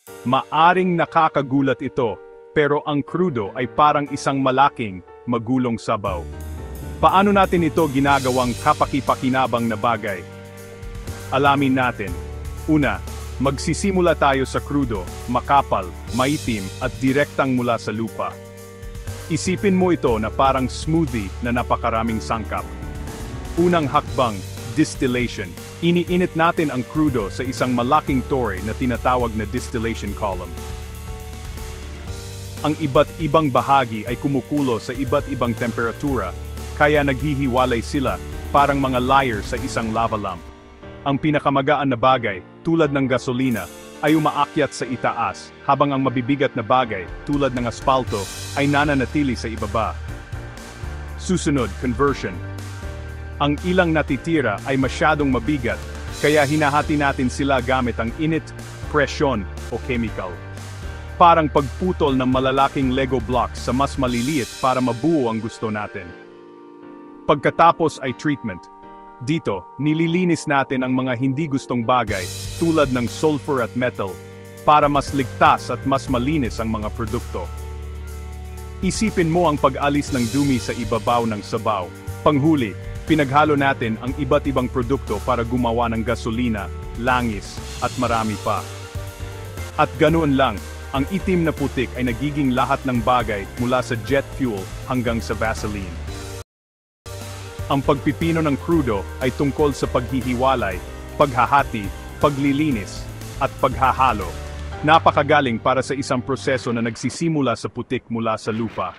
Maaring nakakagulat ito, pero ang krudo ay parang isang malaking, magulong sabaw. Paano natin ito ginagawang kapaki-pakinabang na bagay? Alamin natin. Una, magsisimula tayo sa krudo, makapal, maitim at direktang mula sa lupa. Isipin mo ito na parang smoothie na napakaraming sangkap. Unang hakbang, distillation. Iniinit natin ang krudo sa isang malaking tore na tinatawag na distillation column. Ang iba't ibang bahagi ay kumukulo sa iba't ibang temperatura, kaya naghihiwalay sila, parang mga layer sa isang lava lamp. Ang pinakamagaan na bagay, tulad ng gasolina, ay umaakyat sa itaas, habang ang mabibigat na bagay, tulad ng asfalto, ay nananatili sa ibaba. Susunod, conversion. Ang ilang natitira ay masyadong mabigat, kaya hinahati natin sila gamit ang init, presyon, o chemical. Parang pagputol ng malalaking Lego blocks sa mas maliliit para mabuo ang gusto natin. Pagkatapos ay treatment. Dito, nililinis natin ang mga hindi gustong bagay, tulad ng sulfur at metal, para mas ligtas at mas malinis ang mga produkto. Isipin mo ang pag-alis ng dumi sa ibabaw ng sabaw. Panghuli, pinaghalo natin ang iba't ibang produkto para gumawa ng gasolina, langis, at marami pa. At ganoon lang, ang itim na putik ay nagiging lahat ng bagay mula sa jet fuel hanggang sa Vaseline. Ang pagpipino ng krudo ay tungkol sa paghihiwalay, paghahati, paglilinis, at paghahalo. Napakagaling para sa isang proseso na nagsisimula sa putik mula sa lupa.